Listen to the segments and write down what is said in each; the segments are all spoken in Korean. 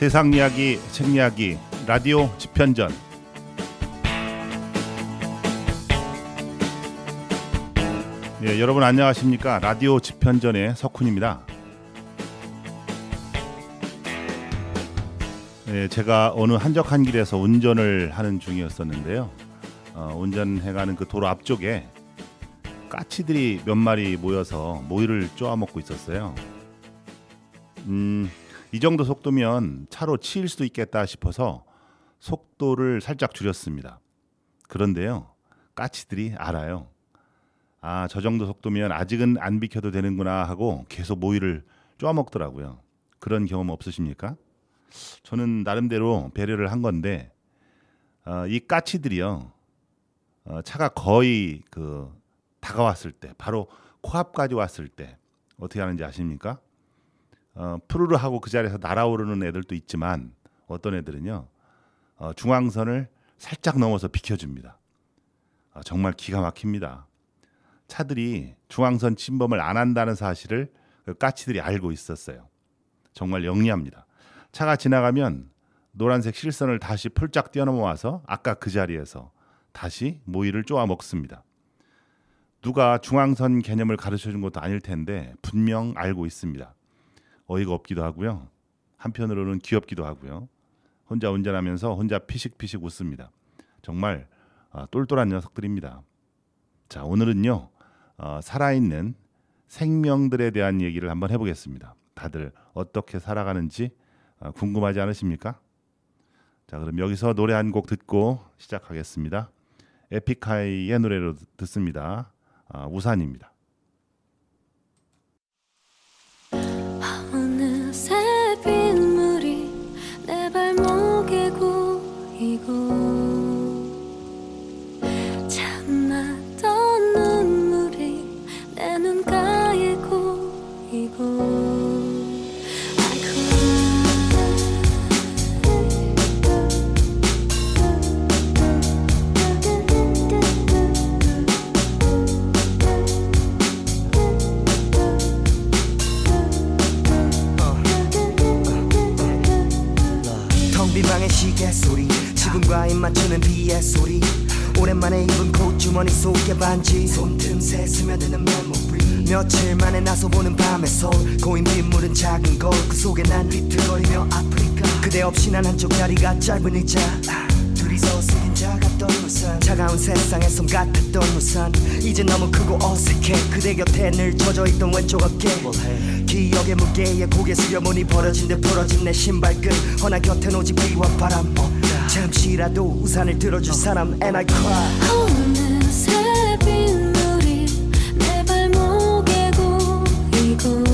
세상 이야기, 책 이야기, 라디오 집현전. 예, 여러분 안녕하십니까? 라디오 집현전의 석훈입니다. 예, 제가 어느 한적한 길에서 운전을 하는 중이었었는데요. 운전해가는 그 도로 앞쪽에 까치들이 몇 마리 모여서 모이를 쪼아먹고 있었어요. 이 정도 속도면 차로 치일 수도 있겠다 싶어서 속도를 살짝 줄였습니다. 그런데요, 까치들이 알아요. 아, 저 정도 속도면 아직은 안 비켜도 되는구나 하고 계속 모이를 쪼아먹더라고요. 그런 경험 없으십니까? 저는 나름대로 배려를 한 건데 이 까치들이요, 차가 거의 다가왔을 때, 바로 코앞까지 왔을 때 어떻게 하는지 아십니까? 푸르르 하고 그 자리에서 날아오르는 애들도 있지만 어떤 애들은요, 중앙선을 살짝 넘어서 비켜줍니다. 정말 기가 막힙니다. 차들이 중앙선 침범을 안 한다는 사실을 그 까치들이 알고 있었어요. 정말 영리합니다. 차가 지나가면 노란색 실선을 다시 폴짝 뛰어넘어와서 아까 그 자리에서 다시 모이를 쪼아 먹습니다. 누가 중앙선 개념을 가르쳐준 것도 아닐 텐데 분명 알고 있습니다. 어이가 없기도 하고요. 한편으로는 귀엽기도 하고요. 혼자 운전하면서 혼자 피식피식 웃습니다. 정말 똘똘한 녀석들입니다. 자, 오늘은요, 살아있는 생명들에 대한 얘기를 한번 해보겠습니다. 다들 어떻게 살아가는지 궁금하지 않으십니까? 자, 그럼 여기서 노래 한 곡 듣고 시작하겠습니다. 에픽하이의 노래로 듣습니다. 우산입니다. 어느새 빗물이 내 발목에 고이고 참았던 눈물이 내 눈가에 고이고 비방의 시계 소리, 지붕과 입 맞추는 비의 소리, 오랜만에 입은 콧주머니 속에 반지, 손틈새 스며드는 메모리, 며칠 만에 나서 보는 밤의 서울, 고인 빗물은 작은 거울, 그 속에 난 비틀거리며 아프리카, 그대 없이 난 한쪽 다리가 짧은 의자, 둘이서 쓰긴 작았던 우산, 차가운 세상에 손 같았던 우산, 이제 너무 크고 어색해, 그대 곁에 늘 젖어있던 왼쪽 어깨, 기억의 무게에 고개 숙여보니 벌어진 듯 부러진 내 신발끈, 허나 곁엔 오직 비와 바람, 잠시라도 우산을 들어줄 사람. And I cry. 어느새 빗물이 내 발목에 고이고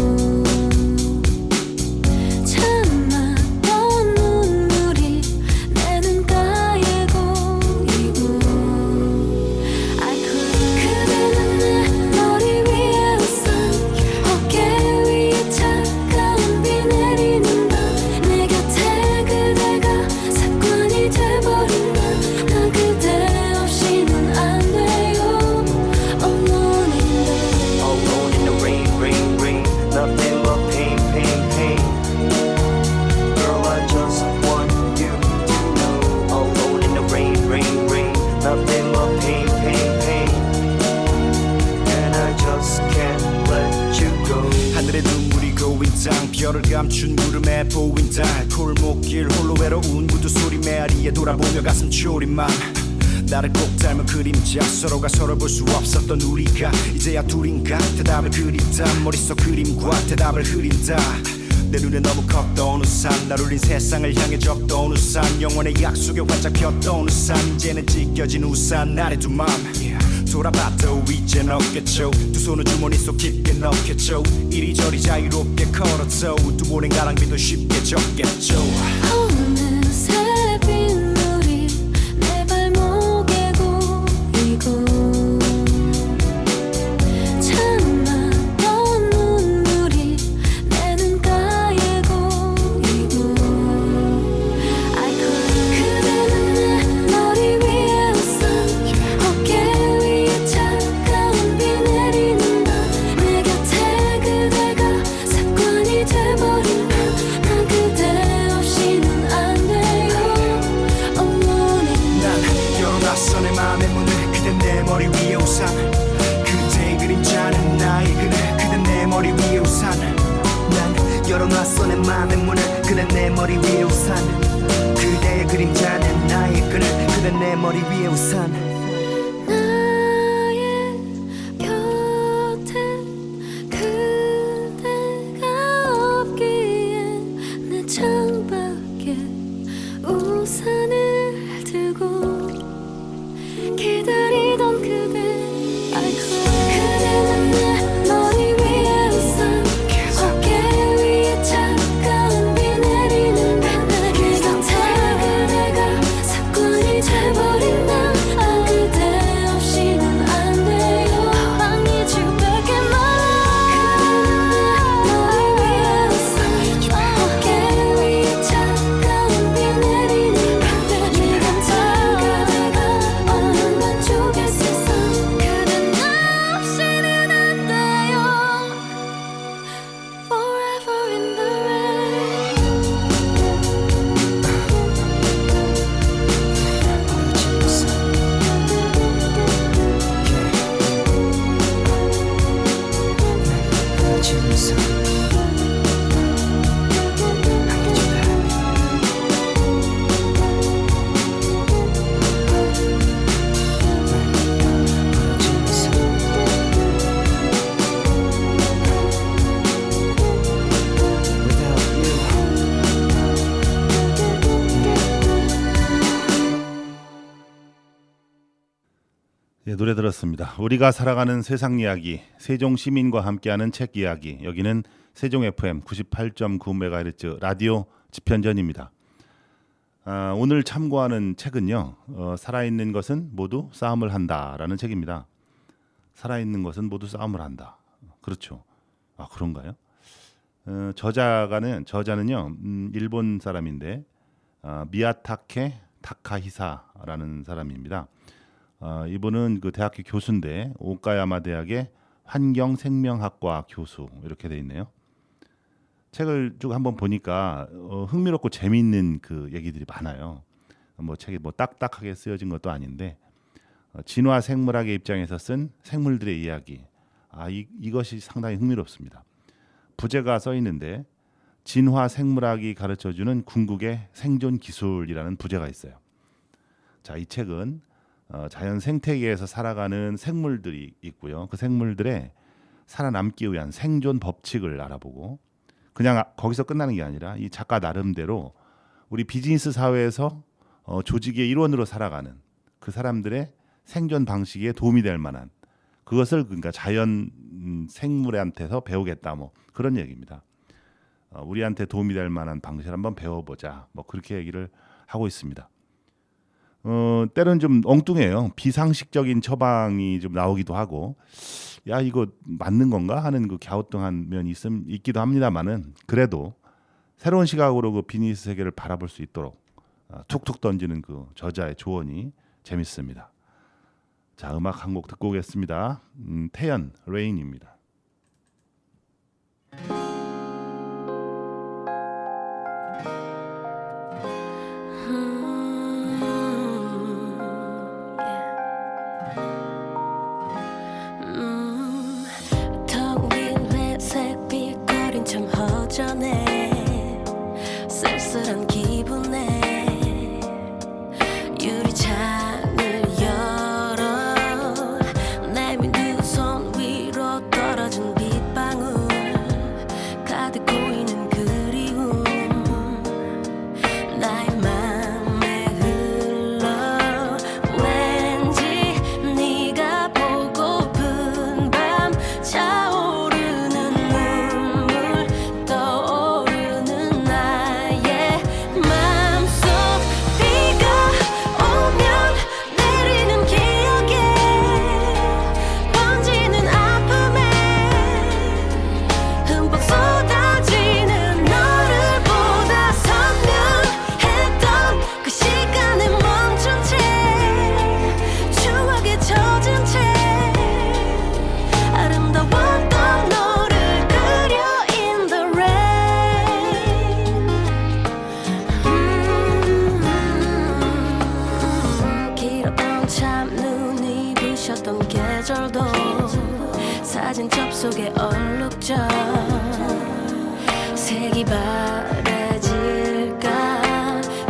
참았던 눈물이 내 눈가에 고이고 I cry. 그대는 내 머리 위에 우산, 어깨 위에 차가운 비 내리는 밤, 내 곁에 그대가 습관이 돼버린 날, 나 그대 없이는 안 돼요. Alone in the Alone in the rain, rain, rain. Nothing but pain, pain, pain. Girl, I just want you to know. Alone in the rain, rain, rain. Nothing but pain, pain, pain. And I just can't let you go. 하늘에 눈물이 고인 땅, 별을 감춘 구름에 보인 달, 골목길 홀로 외로운 구두 소리, 메아리에 돌아보며 가슴 졸인 맘, 나를 꼭 닮은 그림자, 서로가 서로 볼 수 없었던 우리가 이제야 둘인가, 대답을 그린다, 머릿속 그림과 대답을 흐린다, 내 눈에 너무 컸던 우산, 날 울린 세상을 향해 졌던 우산, 영원의 약속에 활짝 폈던 우산, 이제는 찢겨진 우산 아래 두 맘, 돌아봐도 이젠 없겠죠, 두 손을 주머니 속 깊게 넣겠죠, 이리저리 자유롭게 걸어도 두 번의 가랑비도 쉽게 젖겠죠. 어느새 빗물이 내 발목에 고이고 참았던 눈물이 내 눈가에 고이고 I cry. 그대는 내 머리 위에 우산, 어깨 위에 차가운 비 내리는 밤, 내 곁에 그대가 습관이 돼버린 날, 나 그대 없이는 열어놨어 내 맘의 문을. 그대 내 머리 위에 우산, 그대의 그림자는 나의 끈을. 그대 내 머리 위에 우산. 나의 곁에 그대가 없기엔 내 창밖에 우산을 들고 기다리던 그대 I cry. 그대는 내 머리 위에 우산, 어깨 위에 차가운 비 내리는 내 곁에 그대가 습관이 돼버린 나. 아, 그대 없이는 안 돼요. I need you back in my life. 그대는 내 머리 위에 우산, 어깨 위에 차가운 비 내리는 내 곁에 그대가 없는 왼쪽의 세상. 그대 나 없이는 안 돼요. Forever in the rain. 예, 노래 들었습니다. 우리가 살아가는 세상 이야기, 세종 시민과 함께하는 책 이야기. 여기는 세종 FM 98.9MHz 라디오 집현전입니다. 오늘 참고하는 책은요, 살아있는 것은 모두 싸움을 한다라는 책입니다. 살아있는 것은 모두 싸움을 한다. 그렇죠. 아, 그런가요? 저자는요, 일본 사람인데 미야타케 타카히사라는 사람입니다. 이분은 그 대학교 교수인데 오카야마 대학의 환경생명학과 교수 이렇게 돼 있네요. 책을 쭉 한번 보니까 흥미롭고 재미있는 그 얘기들이 많아요. 뭐 책이 뭐 딱딱하게 쓰여진 것도 아닌데 진화 생물학의 입장에서 쓴 생물들의 이야기. 이것이 상당히 흥미롭습니다. 부제가 써 있는데 진화 생물학이 가르쳐주는 궁극의 생존 기술이라는 부제가 있어요. 자, 이 책은 자연 생태계에서 살아가는 생물들이 있고요. 그 생물들의 살아남기 위한 생존 법칙을 알아보고 그냥 거기서 끝나는 게 아니라 이 작가 나름대로 우리 비즈니스 사회에서 조직의 일원으로 살아가는 그 사람들의 생존 방식에 도움이 될 만한 그것을 그러니까 자연 생물한테서 배우겠다 뭐 그런 얘기입니다. 우리한테 도움이 될 만한 방식을 한번 배워보자 뭐 그렇게 얘기를 하고 있습니다. 때로는 좀 엉뚱해요. 비상식적인 처방이 좀 나오기도 하고, 야 이거 맞는 건가 하는 그 갸우뚱한 면이 있기도 합니다만은 그래도 새로운 시각으로 그 비즈니스 세계를 바라볼 수 있도록 툭툭 던지는 그 저자의 조언이 재밌습니다. 자, 음악 한 곡 듣고 오겠습니다. 태연 레인입니다. 텅 빈 회색 빛거린 참 허전해. 쓸쓸한 기분에 유리창을 열어 내민 두 손 위로 떨어진 빗방울 가득 고이는 그리움 나의 맘에 흘러 왠지 네가 보고픈 밤 차오르는 눈물 떠오르는 나의 맘속 비가 오면 내리는 기억에 번지는 아픔에 흠뻑 쏟아지는 너를 보다 선명했던 그 시간에 멈춘 채 추억에 젖은 채 아름다웠던 너를 그려 in the rain. 길었던 참눈이 부셨던 계절도 사진 접속에 얼룩져 색이 바래질까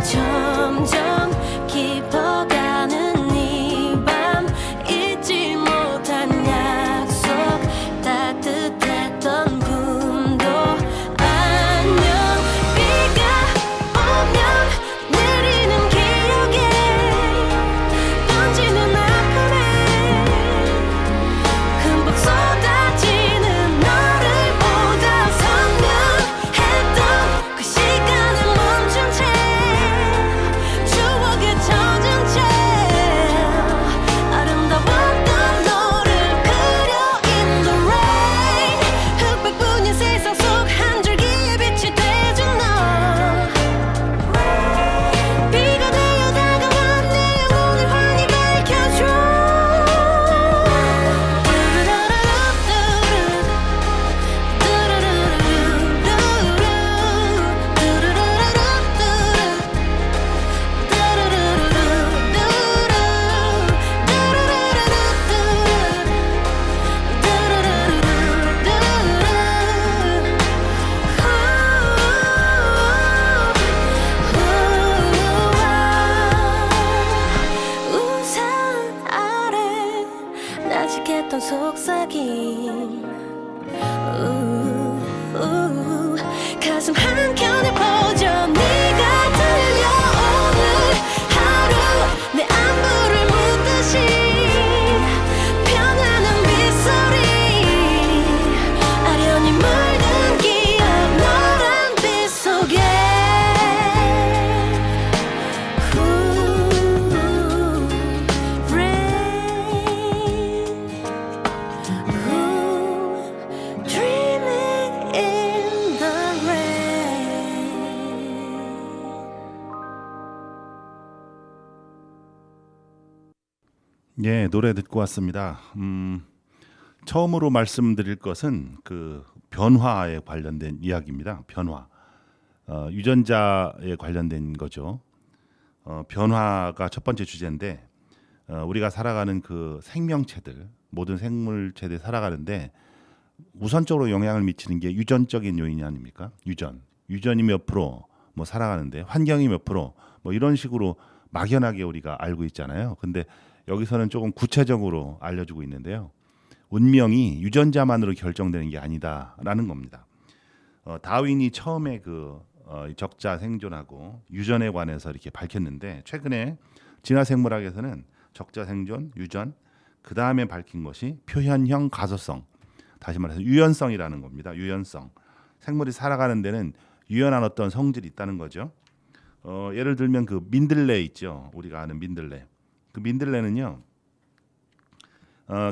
점점 깊어가는 이 밤 잊지 못한 약속 따뜻했던 꿈도 안녕 비가 오면 내리는 기억에 번지는 아픔에 흠뻑 쏟아지는 너를 보다 선명했던 그 시간은 멈춘 채 추억에 젖은 채 아름다웠던 너를 그려 in the rain 흑백뿐인 세상 속 한 줄기의 빛이 돼준 너 비가 되어 다가와 내 영혼을 환히 밝혀줘 우산 아래 나직했던 속삭임 가슴 한켠에 퍼져 네가 들려오는 하루 내 안부를 묻듯이 변하는 빗소리 아련히 물든 기억 너란 빛 속에 Dreaming in the rain. 예, 노래 듣고 왔습니다. 처음으로 말씀드릴 것은 그 변화에 관련된 이야기입니다. 변화. 유전자에 관련된 거죠. 변화가 첫 번째 주제인데 우리가 살아가는 그 생명체들, 모든 생물체들이 살아가는데 우선적으로 영향을 미치는 게 유전적인 요인이 아닙니까? 유전이 몇 프로 뭐 살아가는데 환경이 몇 프로 뭐 이런 식으로 막연하게 우리가 알고 있잖아요. 근데 여기서는 조금 구체적으로 알려주고 있는데요. 운명이 유전자만으로 결정되는 게 아니다라는 겁니다. 다윈이 처음에 적자 생존하고 유전에 관해서 이렇게 밝혔는데 최근에 진화생물학에서는 적자 생존, 유전, 그 다음에 밝힌 것이 표현형 가소성, 다시 말해서 유연성이라는 겁니다. 유연성. 생물이 살아가는 데는 유연한 어떤 성질이 있다는 거죠. 예를 들면 그 민들레 있죠. 우리가 아는 민들레. 그 민들레는요.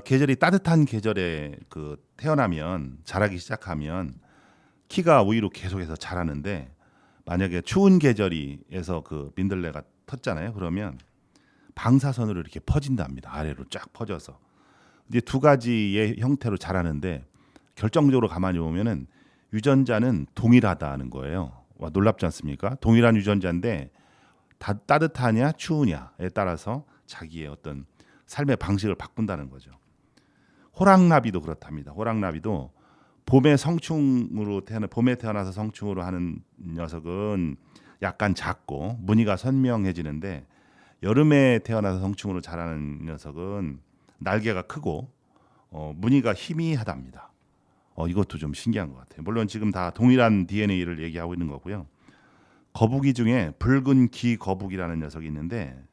계절이 따뜻한 계절에 태어나면 자라기 시작하면 키가 오히려 계속해서 자라는데 만약에 추운 계절이에서 그 민들레가 텄잖아요. 그러면 방사선으로 이렇게 퍼진답니다. 아래로 쫙 퍼져서 이제 두 가지의 형태로 자라는데 결정적으로 가만히 보면은 유전자는 동일하다는 거예요. 와, 놀랍지 않습니까? 동일한 유전자인데 따뜻하냐 추우냐에 따라서 자기의 어떤 삶의 방식을 바꾼다는 거죠. 호랑나비도 그렇답니다. 호랑나비도 봄에 태어나서 성충으로 하는 녀석은 약간 작고 무늬가 선명해지는데 여름에 태어나서 성충으로 자라는 녀석은 날개가 크고 무늬가 희미하답니다. 이것도 좀 신기한 것 같아요. 물론 지금 다 동일한 DNA를 얘기하고 있는 거고요. 거북이 중에 붉은 기 거북이라는 녀석이 있는데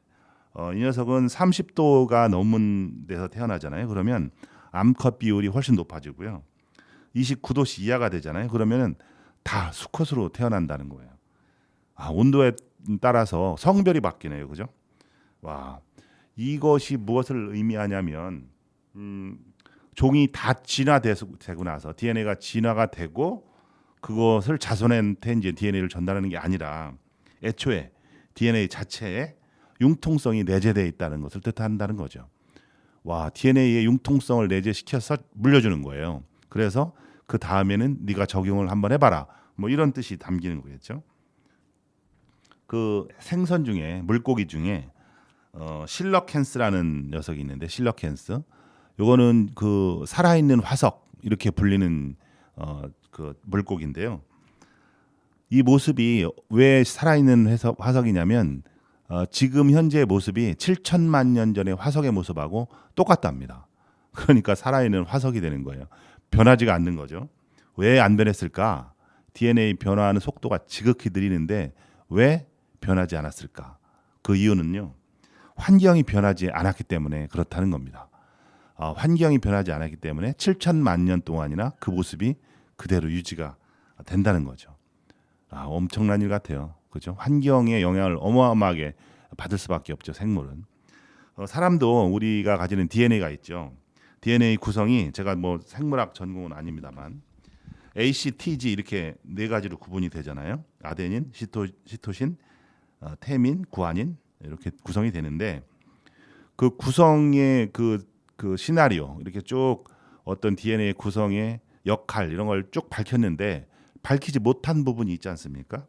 이 녀석은 30도가 넘은 데서 태어나잖아요. 그러면 암컷 비율이 훨씬 높아지고요. 29도씨 이하가 되잖아요. 그러면은 다 수컷으로 태어난다는 거예요. 온도에 따라서 성별이 바뀌네요. 그죠? 와, 이것이 무엇을 의미하냐면 종이 다 진화되고 나서 DNA가 진화가 되고 그것을 자손한테 이제 DNA를 전달하는 게 아니라 애초에 DNA 자체에 융통성이 내재되어 있다는 것을 뜻한다는 거죠. 와, DNA의 융통성을 내재시켜서 물려주는 거예요. 그래서 그 다음에는 네가 적용을 한번 해봐라. 뭐 이런 뜻이 담기는 거겠죠. 그 생선 중에 물고기 중에 실러캔스라는 녀석이 있는데 실러캔스. 요거는 그 살아있는 화석 이렇게 불리는 그 물고기인데요. 이 모습이 왜 살아있는 화석이냐면 지금 현재의 모습이 7천만 년 전의 화석의 모습하고 똑같답니다. 그러니까 살아있는 화석이 되는 거예요. 변하지가 않는 거죠. 왜 안 변했을까? DNA 변화하는 속도가 지극히 느리는데 왜 변하지 않았을까? 그 이유는요. 환경이 변하지 않았기 때문에 그렇다는 겁니다. 환경이 변하지 않았기 때문에 7천만 년 동안이나 그 모습이 그대로 유지가 된다는 거죠. 엄청난 일 같아요. 그죠? 환경의 영향을 어마어마하게 받을 수밖에 없죠. 생물은. 사람도 우리가 가지는 DNA가 있죠. DNA 구성이 제가 뭐 생물학 전공은 아닙니다만 A, C, T, G 이렇게 네 가지로 구분이 되잖아요. 아데닌, 시토신, 태민, 구아닌 이렇게 구성이 되는데 그 구성의 그 시나리오 이렇게 쭉 어떤 DNA 구성의 역할 이런 걸 쭉 밝혔는데 밝히지 못한 부분이 있지 않습니까?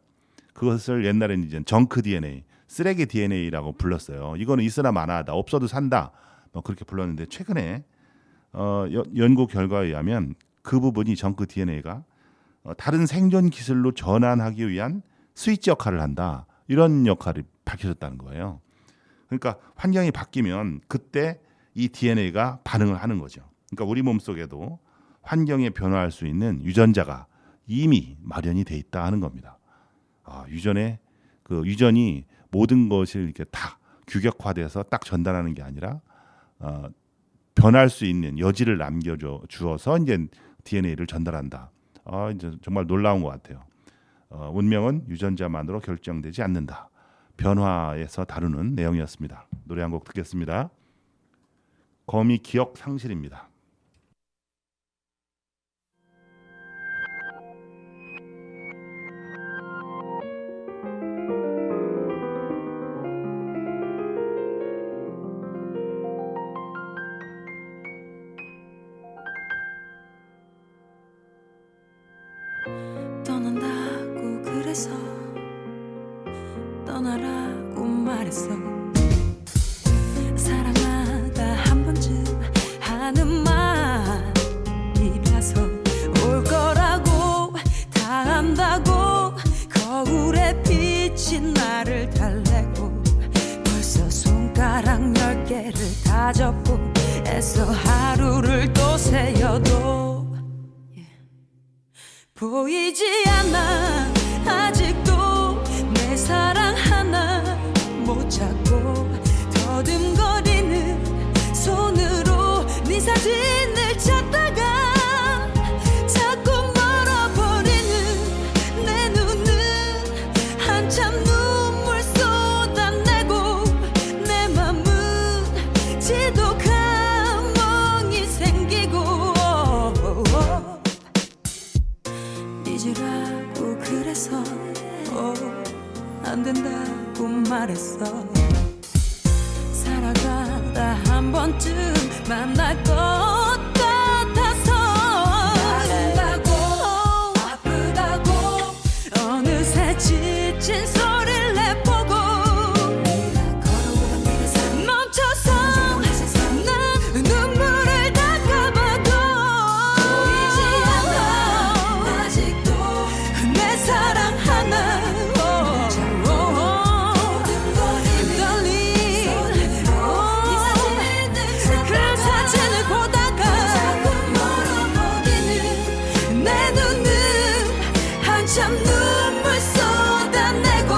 그것을 옛날에는 이제 정크 DNA, 쓰레기 DNA라고 불렀어요. 이거는 있으나 마나하다, 없어도 산다, 뭐 그렇게 불렀는데 최근에 연구 결과에 의하면 그 부분이 정크 DNA가 다른 생존 기술로 전환하기 위한 스위치 역할을 한다. 이런 역할이 밝혀졌다는 거예요. 그러니까 환경이 바뀌면 그때 이 DNA가 반응을 하는 거죠. 그러니까 우리 몸속에도 환경에 변화할 수 있는 유전자가 이미 마련이 돼 있다 하는 겁니다. 유전이 모든 것을 이렇게 다 규격화돼서 딱 전달하는 게 아니라 변할 수 있는 여지를 남겨주어서 이제 DNA를 전달한다. 이제 정말 놀라운 것 같아요. 운명은 유전자만으로 결정되지 않는다. 변화에서 다루는 내용이었습니다. 노래 한 곡 듣겠습니다. 거미 기억 상실입니다. 떠난다고 그래서 떠나라고 말했어. 사랑하다 한 번쯤 하는 말이라서 올 거라고 다 안다고 거울에 비친 나를 달래고 벌써 손가락 10개를 다 접고 애써 하루를 또 새어도 보이지 않아 아직도 내 사랑 하나 못 찾고 더듬거리는 손으로 네 사진을 찾다가 자꾸 멀어버리는 내 눈은 한참 눈물 쏟아내고 내 맘은 지독한 멍이 생기고 잊으라고 그래서 안 된다고 말했어. 살아가다 한 번쯤 만날 것 같아서 아프다고 어느새 지친 소리를 내보고 멈춰서 난 눈물을 닦아봐도 보이지 않아 아직도 내 사랑 하나 그 사진을 보다가 내 눈은 한참 눈물 쏟아내고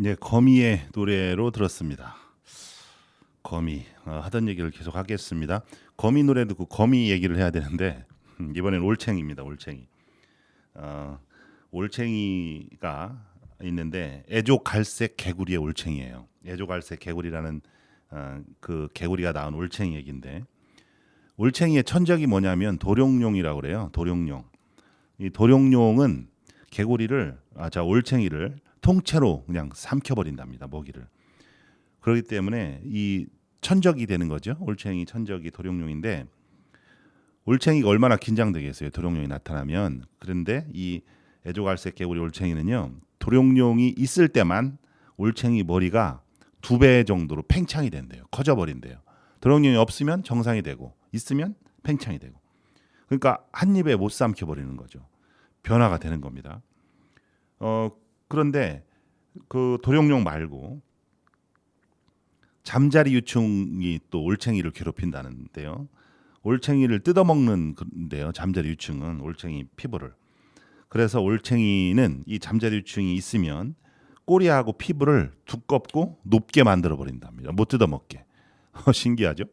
네, 거미의 노래로 들었습니다. 거미 하던 얘기를 계속 하겠습니다. 거미 노래 듣고 거미 얘기를 해야 되는데 이번엔 올챙이입니다. 올챙이. 올챙이가 있는데 애조갈색 개구리의 올챙이에요. 애조갈색 개구리라는 그 개구리가 낳은 올챙이 얘기인데 올챙이의 천적이 뭐냐면 도룡뇽이라고 그래요. 도룡뇽. 이 도룡뇽은 개구리를 올챙이를 통째로 그냥 삼켜버린답니다. 먹이를. 그렇기 때문에 이 천적이 되는 거죠. 올챙이 천적이 도룡뇽인데 올챙이가 얼마나 긴장되겠어요. 도룡뇽이 나타나면. 그런데 이 애조갈색 개구리 올챙이는요. 도룡뇽이 있을 때만 올챙이 머리가 2배 정도로 팽창이 된대요. 커져버린대요. 도룡뇽이 없으면 정상이 되고 있으면 팽창이 되고. 그러니까 한 입에 못 삼켜버리는 거죠. 변화가 되는 겁니다. 그런데 그 도룡뇽 말고 잠자리 유충이 또 올챙이를 괴롭힌다는데요. 올챙이를 뜯어먹는데요. 잠자리 유충은 올챙이 피부를. 그래서 올챙이는 이 잠자리 유충이 있으면 꼬리하고 피부를 두껍고 높게 만들어 버린답니다. 못 뜯어먹게. 신기하죠?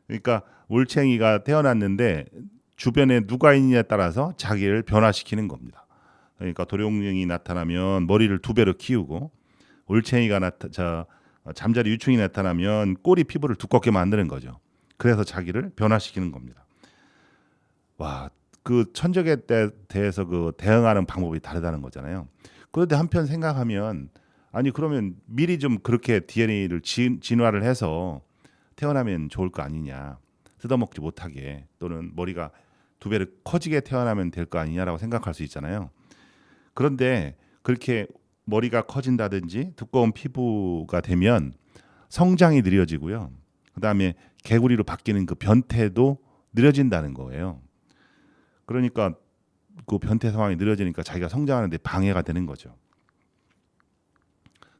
그러니까 올챙이가 태어났는데 주변에 누가 있느냐에 따라서 자기를 변화시키는 겁니다. 그러니까 도룡뇽이 나타나면 머리를 2배로 키우고 올챙이가 잠자리 유충이 나타나면 꼬리 피부를 두껍게 만드는 거죠. 그래서 자기를 변화시키는 겁니다. 와, 그 천적에 대해서 그 대응하는 방법이 다르다는 거잖아요. 그런데 한편 생각하면 아니 그러면 미리 좀 그렇게 DNA를 진화를 해서 태어나면 좋을 거 아니냐. 뜯어먹지 못하게 또는 머리가 2배로 커지게 태어나면 될 거 아니냐라고 생각할 수 있잖아요. 그런데 그렇게 머리가 커진다든지 두꺼운 피부가 되면 성장이 느려지고요. 그다음에 개구리로 바뀌는 그 변태도 느려진다는 거예요. 그러니까 그 변태 상황이 느려지니까 자기가 성장하는데 방해가 되는 거죠.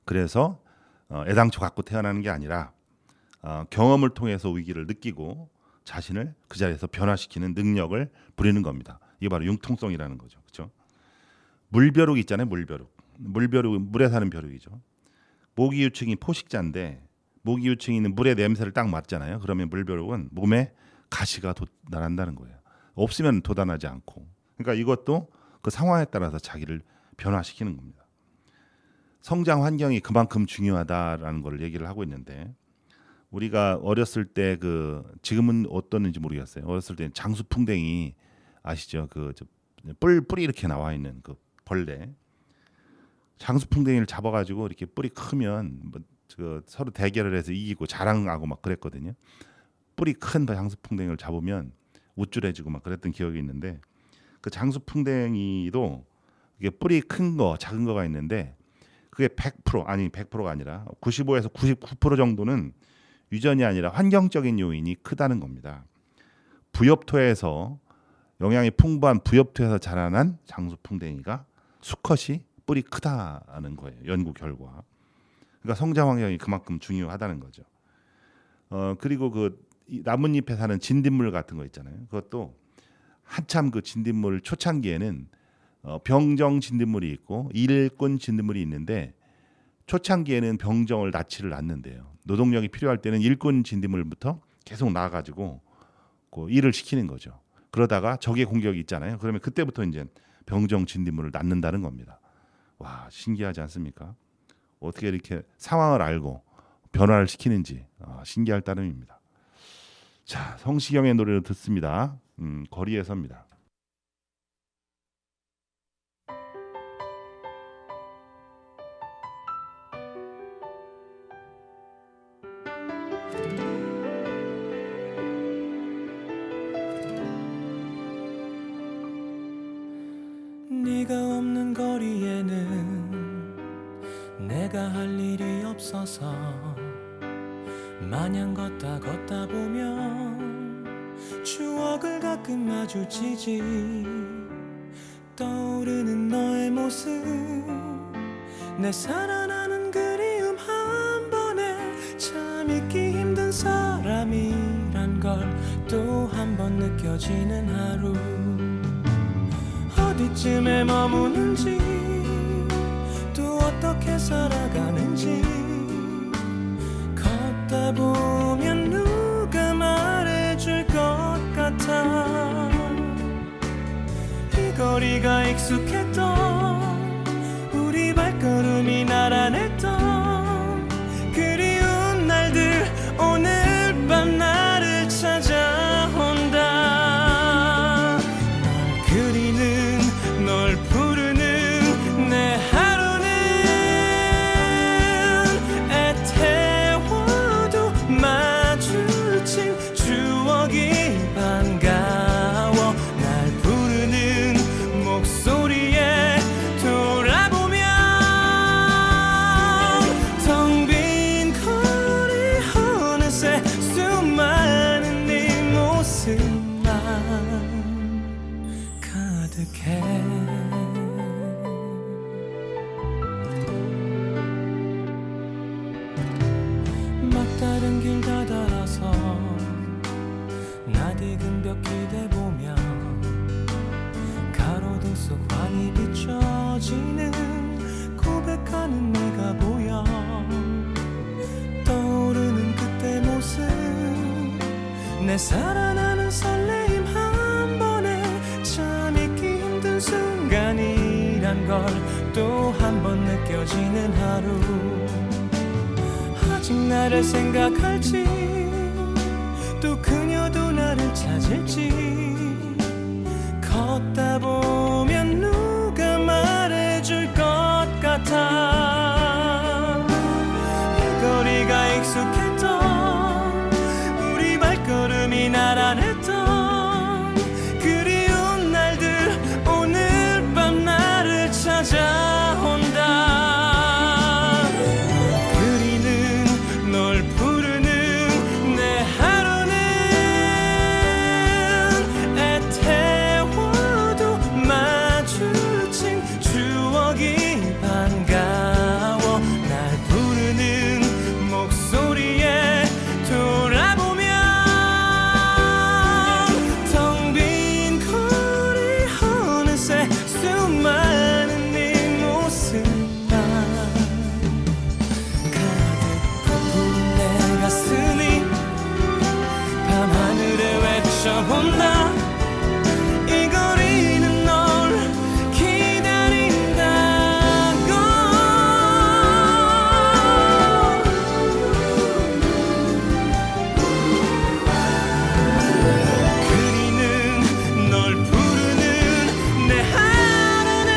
그래서 애당초 갖고 태어나는 게 아니라 경험을 통해서 위기를 느끼고 자신을 그 자리에서 변화시키는 능력을 부리는 겁니다. 이게 바로 융통성이라는 거죠. 그렇죠? 물벼룩 있잖아요. 물벼룩 물에 사는 벼룩이죠. 모기유충이 포식자인데 모기유충이는 물의 냄새를 딱 맡잖아요. 그러면 물벼룩은 몸에 가시가 돋아난다는 거예요. 없으면 돋아나지 않고. 그러니까 이것도 그 상황에 따라서 자기를 변화시키는 겁니다. 성장 환경이 그만큼 중요하다라는 걸 얘기를 하고 있는데 우리가 어렸을 때 지금은 어떻는지 모르겠어요. 어렸을 때 장수풍뎅이 아시죠? 뿔이 이렇게 나와 있는 그 벌레. 장수풍뎅이를 잡아가지고 이렇게 뿔이 크면 서로 대결을 해서 이기고 자랑하고 막 그랬거든요. 뿔이 큰 장수풍뎅이를 잡으면 우쭐해지고 막 그랬던 기억이 있는데 그 장수풍뎅이도 이게 뿔이 큰 거, 작은 거가 있는데 그게 100%가 아니라 95에서 99% 정도는 유전이 아니라 환경적인 요인이 크다는 겁니다. 부엽토에서 영양이 풍부한 부엽토에서 자라난 장수풍뎅이가 수컷이 뿔이 크다는 거예요. 연구 결과. 그러니까 성장 환경이 그만큼 중요하다는 거죠. 그리고 이 나뭇잎에 사는 진딧물 같은 거 있잖아요. 그것도 한참 그 진딧물 초창기에는 병정 진딧물이 있고 일꾼 진딧물이 있는데 초창기에는 병정을 낳지를 않는데요. 노동력이 필요할 때는 일꾼 진딧물부터 계속 낳아가지고 그 일을 시키는 거죠. 그러다가 적의 공격이 있잖아요. 그러면 그때부터 이제 병정 진딧물을 낳는다는 겁니다. 와, 신기하지 않습니까? 어떻게 이렇게 상황을 알고 변화를 시키는지 신기할 따름입니다. 자, 성시경의 노래를 듣습니다. 거리에서입니다. 네가 없는 거리에는 내가 할 일이 없어서 마냥 걷다 보면 추억을 가끔 마주치지. 떠오르는 너의 모습 내 살아나는 그리움 한 번에 참 잊기 힘든 사람이란 걸 또 한 번 느껴지는 하루. 어디쯤에 머무는지 또 어떤 어떻게 살아가는지 걷다 보면 누가 말해줄 것 같아. 이 거리가 익숙했던 우리 발걸음이 나란했던 그리운 날들 오늘 밤 나를 찾아온다. 널 그리는 널 부르는 내 하루는 애태워도 마주친 추억이 반가워. 날 부르는 목소리에 돌아보면 텅 빈 거리 어느새 수많은 네 모습만 가득해. 막다른 길 다달아서 낯익은 벽 기대보며 가로등 속 환히 비춰지는 고백하는 네가 보여. 떠오르는 그때 모습 내 살아나는 설레임 한 번에 참 잊기 힘든 순간이란 걸 또 한 번 느껴지는 하루. 아직 나를 생각할지 또 그녀도 나를 찾을지 걷다 보면 누가 말해줄 것 같아. 이 거리가 익숙했던 우리 발걸음이 나란했던 그리운 날들 오늘 밤 나를 찾아온다. 그리는 널 부르는 내 하루는 애태워도 마주친 추억이 반가워. 날 부르는 목소리에 돌아보면 텅 빈 거리 어느새 수많은 네 모습만 가득한 내 가슴이 밤하늘에 외쳐본다. 이 거리는 널 기다린다고. 그리는 널 부르는 내 하루는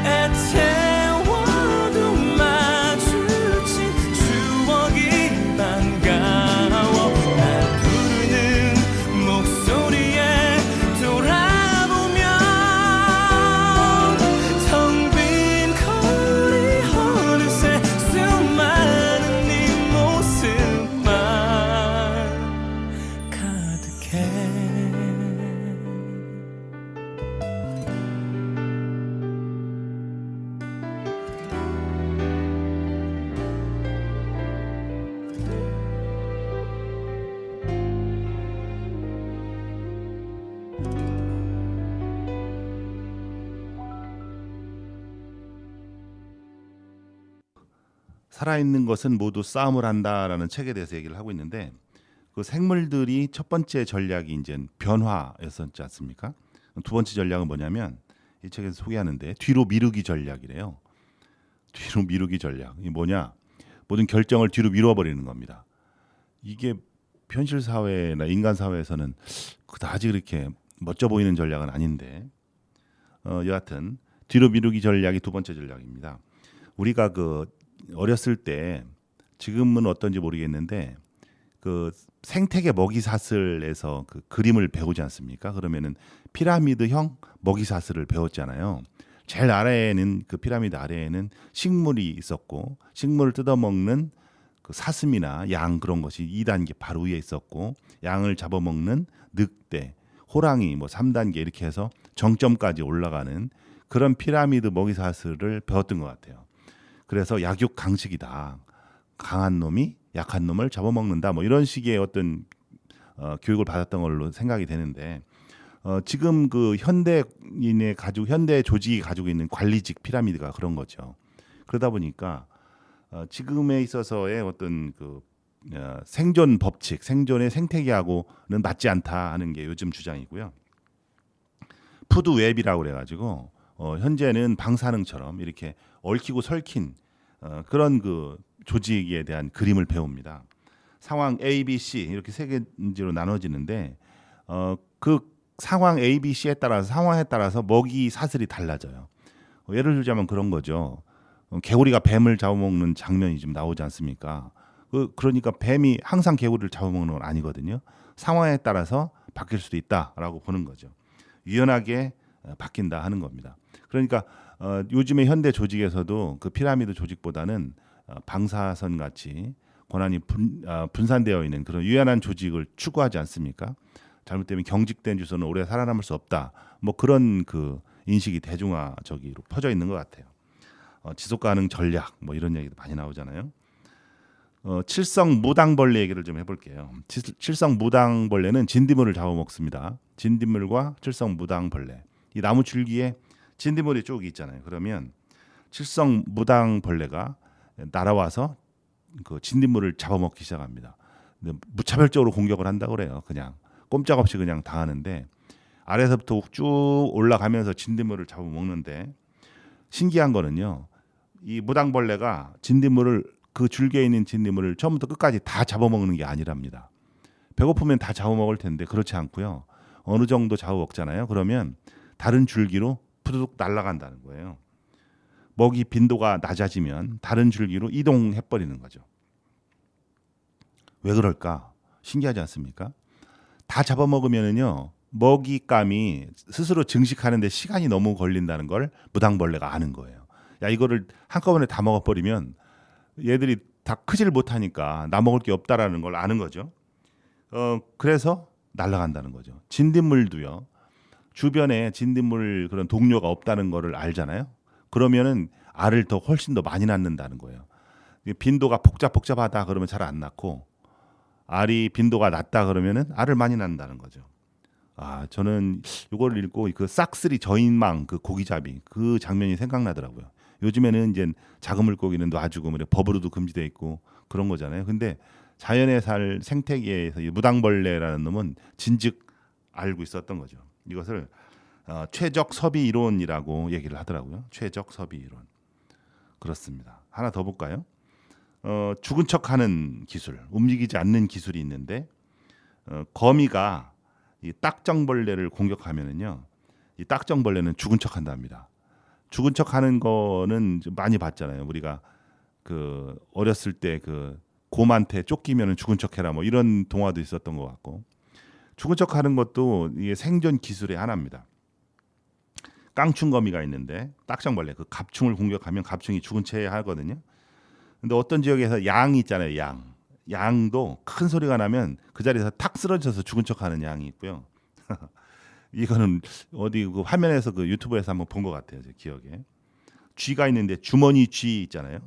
애태워도 마주친 추억이 반가워. 날 부르는 목소리에 돌아보면 텅 빈 거리 어느새 수많은 네 모습만 가득해. 살아있는 것은 모두 싸움을 한다라는 책에 대해서 얘기를 하고 있는데 그 생물들이 첫 번째 전략이 이제 변화였었지 않습니까? 두 번째 전략은 뭐냐면 이 책에서 소개하는데 뒤로 미루기 전략이래요. 뒤로 미루기 전략. 이 뭐냐? 모든 결정을 뒤로 미루어 버리는 겁니다. 이게 현실 사회나 인간 사회에서는 그다지 그렇게 멋져 보이는 전략은 아닌데 여하튼 뒤로 미루기 전략이 두 번째 전략입니다. 우리가 그 어렸을 때 지금은 어떤지 모르겠는데 그 생태계 먹이사슬에서 그 그림을 배우지 않습니까? 그러면은 피라미드형 먹이사슬을 배웠잖아요. 제일 아래에는 그 피라미드 아래에는 식물이 있었고 식물을 뜯어먹는 그 사슴이나 양 그런 것이 2단계 바로 위에 있었고 양을 잡아먹는 늑대, 호랑이 뭐 3단계 이렇게 해서 정점까지 올라가는 그런 피라미드 먹이사슬을 배웠던 것 같아요. 그래서 약육강식이다. 강한 놈이 약한 놈을 잡아먹는다. 뭐 이런 식의 어떤 교육을 받았던 걸로 생각이 되는데 지금 그 현대 조직이 가지고 있는 관리직 피라미드가 그런 거죠. 그러다 보니까 지금에 있어서의 어떤 생존 법칙, 생존의 생태계하고는 맞지 않다 하는 게 요즘 주장이고요. 푸드 웹이라고 그래가지고 현재는 방사능처럼 이렇게 얽히고 설킨 그런 그 조직에 대한 그림을 배웁니다. 상황 A, B, C 이렇게 세 개로 나눠지는데 그 상황 A, B, C에 따라서 상황에 따라서 먹이 사슬이 달라져요. 예를 들자면 그런 거죠. 개구리가 뱀을 잡아먹는 장면이 좀 나오지 않습니까? 그러니까 뱀이 항상 개구리를 잡아먹는 건 아니거든요. 상황에 따라서 바뀔 수도 있다라고 보는 거죠. 유연하게 바뀐다 하는 겁니다. 그러니까 요즘의 현대 조직에서도 그 피라미드 조직보다는 방사선 같이 권한이 분산되어 있는 그런 유연한 조직을 추구하지 않습니까? 잘못되면 경직된 주소는 오래 살아남을 수 없다. 뭐 그런 그 인식이 대중화적으로 퍼져 있는 것 같아요. 지속 가능 전략 뭐 이런 얘기도 많이 나오잖아요. 칠성 무당벌레 얘기를 좀 해볼게요. 칠성 무당벌레는 진딧물을 잡아먹습니다. 진딧물과 칠성 무당벌레. 이 나무 줄기에 진딧물이 쭉 있잖아요. 그러면 칠성 무당벌레가 날아와서 그 진딧물을 잡아먹기 시작합니다. 근데 무차별적으로 공격을 한다고 그래요. 그냥 꼼짝없이 그냥 당하는데 아래서부터 쭉 올라가면서 진딧물을 잡아먹는데 신기한 거는요. 이 무당벌레가 진딧물을 그 줄기에 있는 진딧물을 처음부터 끝까지 다 잡아먹는 게 아니랍니다. 배고프면 다 잡아먹을 텐데 그렇지 않고요. 어느 정도 잡아먹잖아요. 그러면 다른 줄기로 푸드득 날아간다는 거예요. 먹이 빈도가 낮아지면 다른 줄기로 이동해버리는 거죠. 왜 그럴까? 신기하지 않습니까? 다 잡아먹으면은요 먹잇감이 스스로 증식하는데 시간이 너무 걸린다는 걸 무당벌레가 아는 거예요. 야 이거를 한꺼번에 다 먹어버리면 얘들이 다 크질 못하니까 나 먹을 게 없다라는 걸 아는 거죠. 그래서 날아간다는 거죠. 진딧물도요. 주변에 진딧물 그런 동료가 없다는 거를 알잖아요. 그러면은 알을 더 훨씬 더 많이 낳는다는 거예요. 빈도가 복잡하다 그러면 잘 안 낳고 알이 빈도가 낮다 그러면은 알을 많이 낳는다는 거죠. 저는 이걸 읽고 그 싹쓸이 저인망 그 고기잡이 그 장면이 생각나더라고요. 요즘에는 이제 작은 물고기는 놔주고 법으로도 금지돼 있고 그런 거잖아요. 근데 자연의 살 생태계에서 이 무당벌레라는 놈은 진즉 알고 있었던 거죠. 이것을 최적 섭이 이론이라고 얘기를 하더라고요. 최적 섭이 이론. 그렇습니다. 하나 더 볼까요? 죽은 척하는 기술, 움직이지 않는 기술이 있는데 거미가 이 딱정벌레를 공격하면은요, 이 딱정벌레는 죽은 척한답니다. 죽은 척하는 거는 좀 많이 봤잖아요. 우리가 그 어렸을 때 그 곰한테 쫓기면은 죽은 척해라 뭐 이런 동화도 있었던 것 같고 죽은 척하는 것도 이게 생존 기술의 하나입니다. 깡충거미가 있는데 딱정벌레 그 갑충을 공격하면 갑충이 죽은 채 하거든요. 근데 어떤 지역에서 양이 있잖아요. 양도 큰 소리가 나면 그 자리에서 탁 쓰러져서 죽은 척하는 양이 있고요. 이거는 어디 그 화면에서 그 유튜브에서 한번 본 것 같아요. 제 기억에. 쥐가 있는데 주머니 쥐 있잖아요.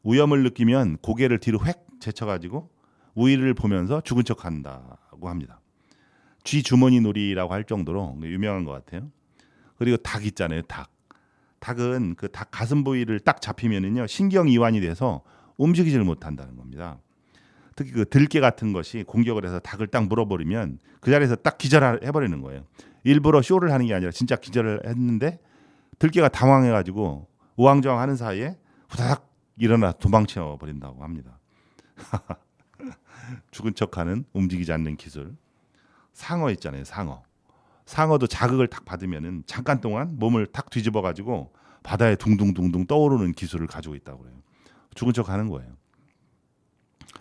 위험을 느끼면 고개를 뒤로 획 제쳐가지고 우위를 보면서 죽은 척한다고 합니다. 쥐 주머니 놀이라고 할 정도로 유명한 것 같아요. 그리고 닭 있잖아요. 닭은 그 닭 가슴 부위를 딱 잡히면은요 신경 이완이 돼서 움직이지를 못한다는 겁니다. 특히 그 들개 같은 것이 공격을 해서 닭을 딱 물어버리면 그 자리에서 딱 기절해버리는 거예요. 일부러 쇼를 하는 게 아니라 진짜 기절을 했는데 들개가 당황해가지고 우왕좌왕하는 사이에 후다닥 일어나 도망쳐 버린다고 합니다. 죽은 척하는 움직이지 않는 기술. 상어 있잖아요. 상어도 자극을 탁 받으면은 잠깐 동안 몸을 탁 뒤집어가지고 바다에 둥둥둥둥 떠오르는 기술을 가지고 있다고 그래요. 죽은 척하는 거예요.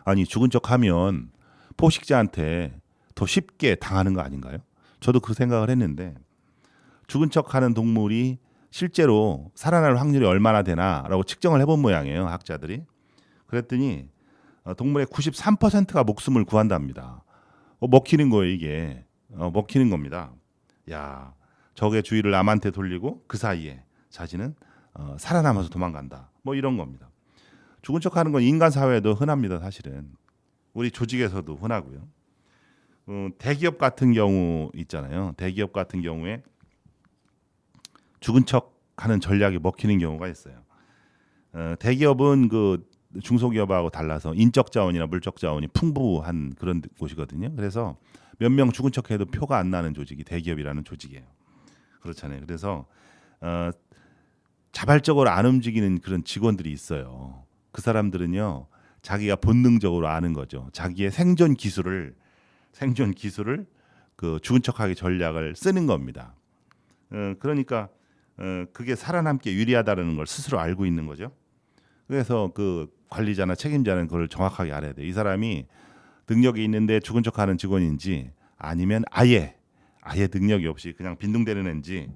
아니 죽은 척하면 포식자한테 더 쉽게 당하는 거 아닌가요? 저도 그 생각을 했는데 죽은 척하는 동물이 실제로 살아날 확률이 얼마나 되나라고 측정을 해본 모양이에요. 학자들이. 그랬더니 동물의 93%가 목숨을 구한답니다. 먹히는 거예요 이게. 먹히는 겁니다. 야, 적의 주의를 남한테 돌리고 그 사이에 자신은 살아남아서 도망간다. 뭐 이런 겁니다. 죽은 척하는 건 인간 사회에도 흔합니다. 사실은 우리 조직에서도 흔하고요. 대기업 같은 경우 있잖아요. 대기업 같은 경우에 죽은 척하는 전략이 먹히는 경우가 있어요. 대기업은 그 중소기업하고 달라서 인적 자원이나 물적 자원이 풍부한 그런 곳이거든요. 그래서 몇 명 죽은 척해도 표가 안 나는 조직이 대기업이라는 조직이에요. 그렇잖아요. 그래서 자발적으로 안 움직이는 그런 직원들이 있어요. 그 사람들은요, 자기가 본능적으로 아는 거죠. 자기의 생존 기술을 그 죽은 척하기 전략을 쓰는 겁니다. 그러니까 그게 살아남기에 유리하다는 걸 스스로 알고 있는 거죠. 그래서 그 관리자나 책임자는 그걸 정확하게 알아야 돼. 이 사람이 능력이 있는데 죽은 척하는 직원인지 아니면 아예 능력이 없이 그냥 빈둥대는 애인지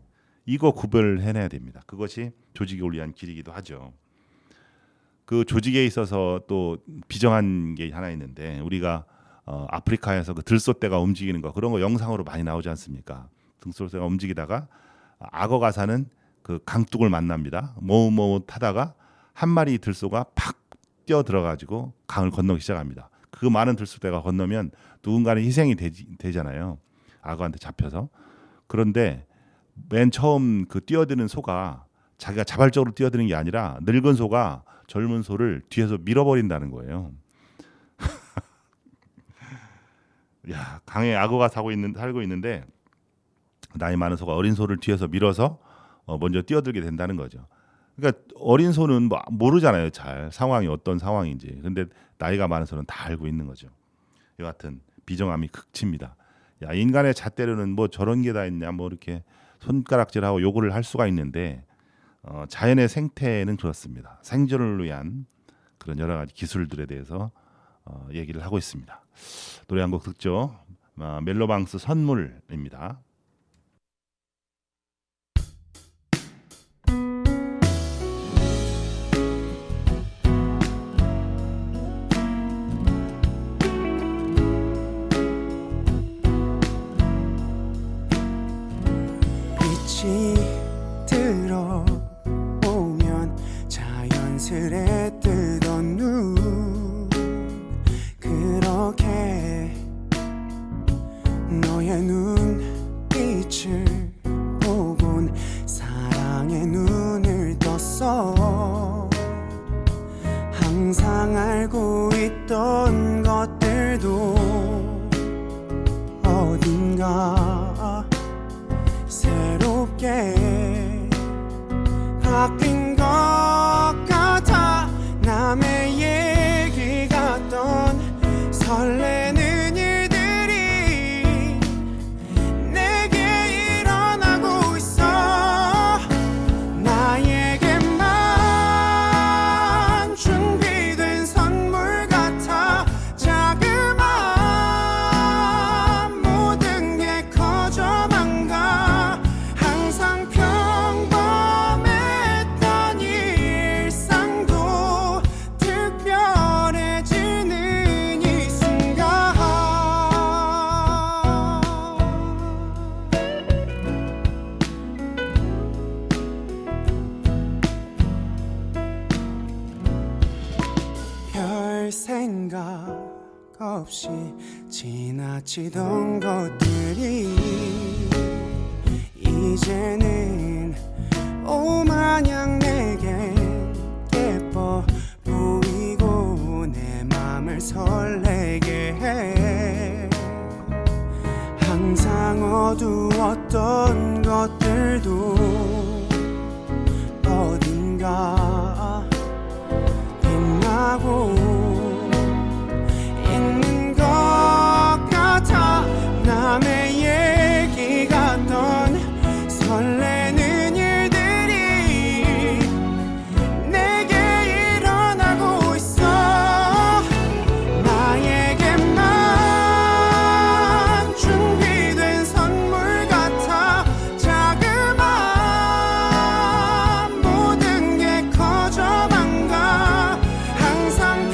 이거 구별을 해내야 됩니다. 그것이 조직을 위한 길이기도 하죠. 그 조직에 있어서 또 비정한 게 하나 있는데 우리가 아프리카에서 그 들소떼가 움직이는 거 그런 거 영상으로 많이 나오지 않습니까? 들소떼가 움직이다가 악어가 사는 그 강둑을 만납니다. 뭐뭐 타다가 한 마리 들소가 팍 뛰어 들어가지고 강을 건너기 시작합니다. 그 많은 들소떼가 건너면 누군가는 희생이 되잖아요. 악어한테 잡혀서. 그런데 맨 처음 그 뛰어드는 소가 자기가 자발적으로 뛰어드는 게 아니라 늙은 소가 젊은 소를 뒤에서 밀어버린다는 거예요. 야, 강에 악어가 살고 있는데 나이 많은 소가 어린 소를 뒤에서 밀어서 먼저 뛰어들게 된다는 거죠. 그러니까 어린 소는 뭐 모르잖아요. 잘 상황이 어떤 상황인지. 근데 나이가 많은 소는 다 알고 있는 거죠. 여하튼 비정함이 극치입니다. 야, 인간의 잣대로는 뭐 저런 게 다 있냐 뭐 이렇게 손가락질하고 요구를 할 수가 있는데 자연의 생태는 그렇습니다. 생존을 위한 그런 여러 가지 기술들에 대해서 얘기를 하고 있습니다. 노래 한 곡 듣죠. 멜로망스 선물입니다. 빛이 들어오면 자연스레 뜨던 눈 그렇게 너의 눈빛을 보곤 사랑의 눈을 떴어. 항상 알고 있던 것들도 어딘가 새롭게 바뀐 것 같아. 남의 얘기 같던 설레는 일들이 내게 일어나고 있어. 나에게만 준비된 선물 같아. 자그마한 모든 게 커져만 가. 항상 평범했던 일상도 특별해지는 이 순간. 별 생각 없이 지나치던 것들이 이제는 오마냥 내겐 예뻐 보이고 내 맘을 설레게 해. 항상 어두웠던 것들도 어딘가 빛나고 있는 것 같아. 남의 얘기 같던 설레는 일들이 내게 일어나고 있어. 나에게만 준비된 선물 같아. 자그마한 모든 게 커져만 가. 항상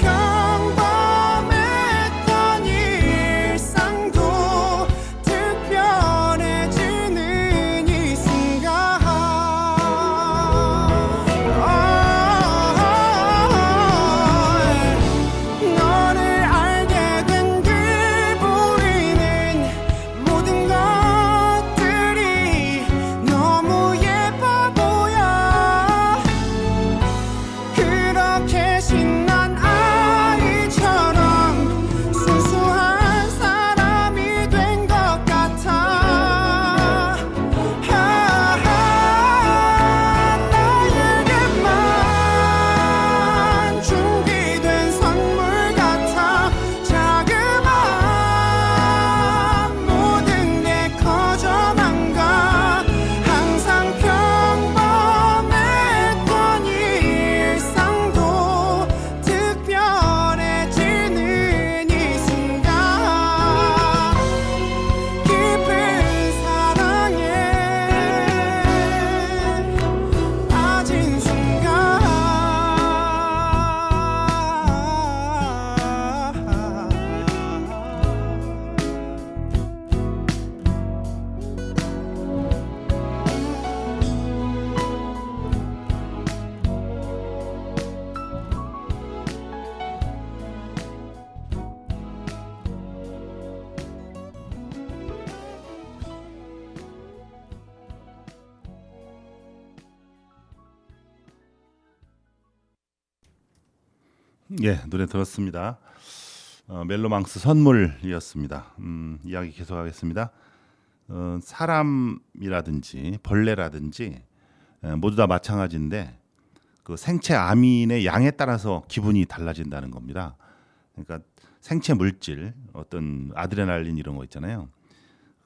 예, 노래 들었습니다. 멜로망스 선물이었습니다. 이야기 계속하겠습니다. 사람이라든지 벌레라든지 모두 다 마찬가지인데 그 생체 아민의 양에 따라서 기분이 달라진다는 겁니다. 그러니까 생체 물질, 어떤 아드레날린 이런 거 있잖아요.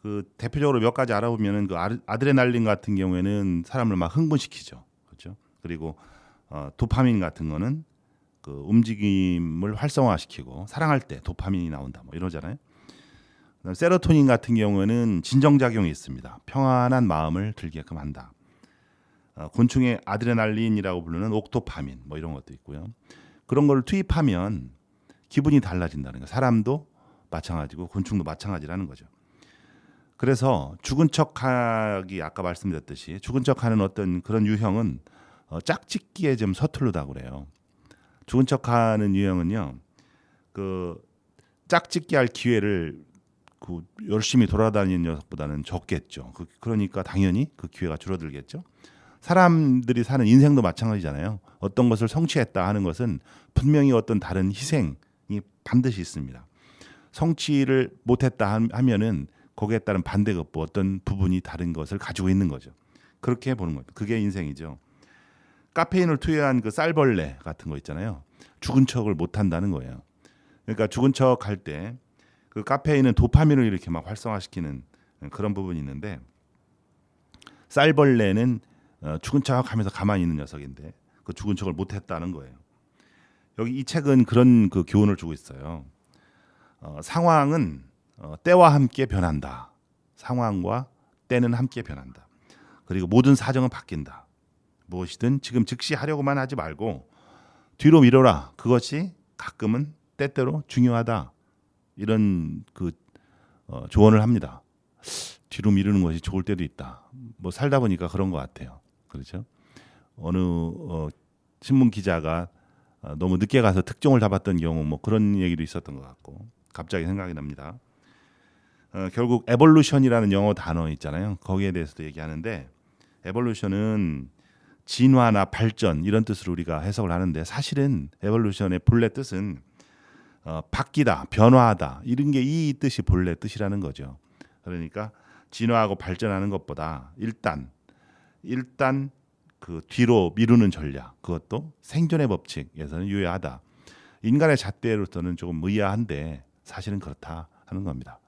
그 대표적으로 몇 가지 알아보면은 그 아드레날린 같은 경우에는 사람을 막 흥분시키죠, 그렇죠? 그리고 도파민 같은 거는 그 움직임을 활성화시키고 사랑할 때 도파민이 나온다, 뭐 이러잖아요. 그다음 세로토닌 같은 경우에는 진정작용이 있습니다. 평안한 마음을 들게끔 한다. 곤충의 아드레날린이라고 부르는 옥토파민 뭐 이런 것도 있고요. 그런 걸 투입하면 기분이 달라진다는 거. 사람도 마찬가지고 곤충도 마찬가지라는 거죠. 그래서 죽은 척하기 아까 말씀드렸듯이 죽은 척하는 어떤 그런 유형은 짝짓기에 좀 서투르다고 그래요. 죽은 척하는 유형은요, 그 짝짓기 할 기회를 그 열심히 돌아다니는 녀석보다는 적겠죠. 그러니까 당연히 그 기회가 줄어들겠죠. 사람들이 사는 인생도 마찬가지잖아요. 어떤 것을 성취했다 하는 것은 분명히 어떤 다른 희생이 반드시 있습니다. 성취를 못했다 하면은 거기에 따른 반대급부, 어떤 부분이 다른 것을 가지고 있는 거죠. 그렇게 보는 겁니다. 그게 인생이죠. 카페인을 투여한 그 쌀벌레 같은 거 있잖아요. 죽은 척을 못 한다는 거예요. 그러니까 죽은 척 할 때 그 카페인은 도파민을 이렇게 막 활성화시키는 그런 부분이 있는데, 쌀벌레는 죽은 척하면서 가만히 있는 녀석인데 그 죽은 척을 못 했다는 거예요. 여기 이 책은 그런 그 교훈을 주고 있어요. 상황은 때와 함께 변한다. 상황과 때는 함께 변한다. 그리고 모든 사정은 바뀐다. 무엇이든 지금 즉시 하려고만 하지 말고 뒤로 미뤄라. 그것이 가끔은 때때로 중요하다. 이런 그 조언을 합니다. 뒤로 미루는 것이 좋을 때도 있다. 뭐 살다 보니까 그런 것 같아요. 그렇죠? 어느 신문 기자가 너무 늦게 가서 특종을 잡았던 경우 뭐 그런 얘기도 있었던 것 같고 갑자기 생각이 납니다. 결국 에볼루션이라는 영어 단어 있잖아요. 거기에 대해서도 얘기하는데, 에볼루션은 진화나 발전 이런 뜻으로 우리가 해석을 하는데, 사실은 에볼루션의 본래 뜻은 바뀌다, 변화하다 이런 게 이 뜻이 본래 뜻이라는 거죠. 그러니까 진화하고 발전하는 것보다 일단 그 뒤로 미루는 전략, 그것도 생존의 법칙에서는 유효하다. 인간의 잣대로서는 조금 의아한데 사실은 그렇다 하는 겁니다.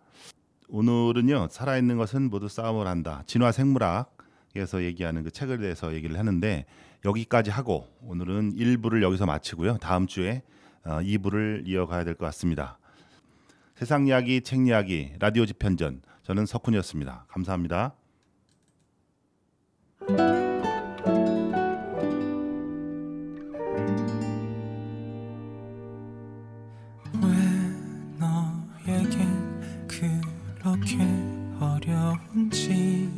오늘은요, 살아있는 것은 모두 싸움을 한다. 진화 생물학에서 얘기하는 그 책을 대해서 얘기를 하는데, 여기까지 하고 오늘은 1부를 여기서 마치고요. 다음 주에 2부를 이어가야 될 것 같습니다. 세상 이야기, 책 이야기, 라디오 집현전, 저는 석훈이었습니다. 감사합니다. 왜 너에겐 그렇게 어려운지,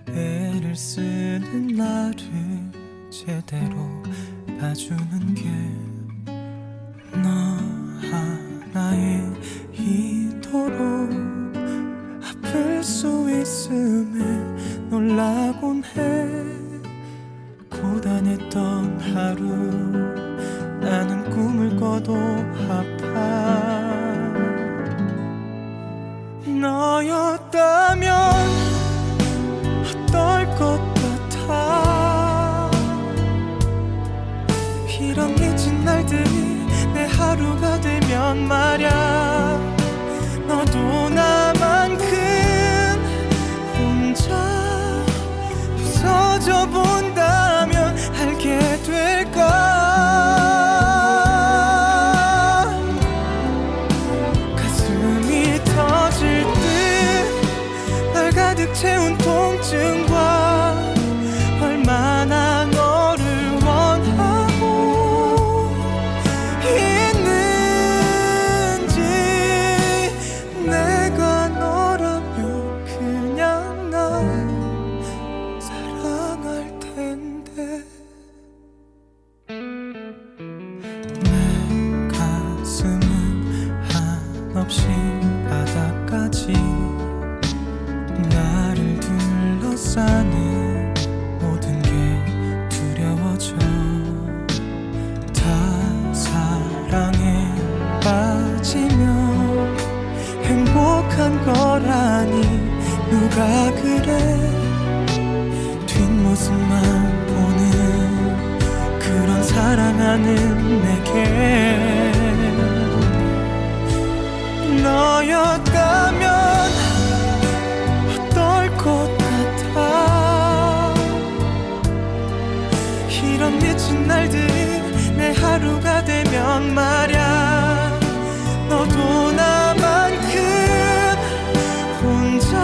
애를 쓰는 나를 제대로 봐주는 게 너 하나에 이토록 아플 수 있음에 놀라곤 해. 고단했던 하루 나는 꿈을 꿔도 아파. 너였다면 어떨 것 같아. 이런 미친 날들이 내 하루가 되면 말야, 너도 나만큼 혼자 부서져 본다면 알게 될까. 가슴이 터질 듯 날 가득 채운 통증과 얼마나 너를 원하고 있는지. 내가 너라면 그냥 날 사랑할 텐데. 내 가슴은 한없이 바닥까지 나를 둘러싸는 모든 게 두려워져. 다 모습만 보는 그런 사랑하는 내게 너였다면 어떨 것 같아. 이런 미친 날들이 내 하루가 되면 말야 너도 나만큼 혼자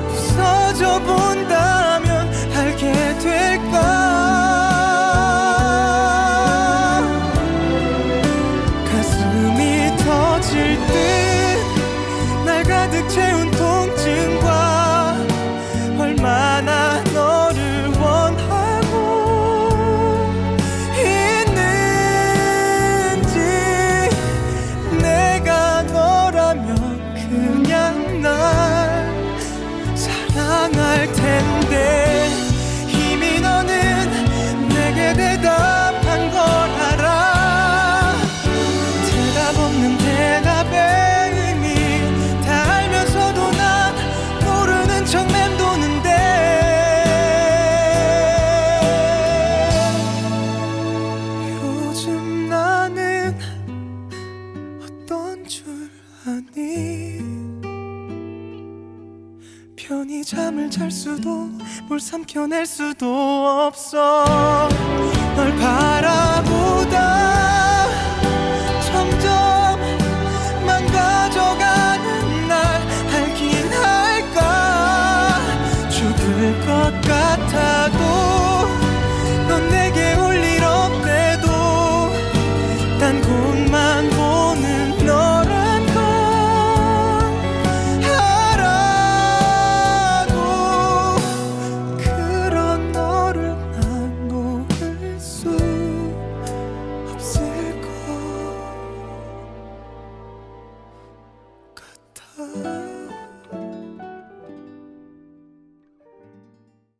부서져 본다면 알게 될까. 가슴이 터질 듯 날 가득 채운 통증과 얼마나 너를 원하고 있는지. 내가 너라면 그냥 날 사랑할 텐데 이미 너는 내게 대답한 걸 알아. 대답 없는 대답의 의미 다 알면서도 난 모르는 척 맴도는데 요즘 나는 어떤 줄 아니. 편히 잠을 잘 수도 뭘 삼켜낼 수도 없어. 널 바라보다 점점 망가져가는 날 알긴 할까. 죽을 것 같아도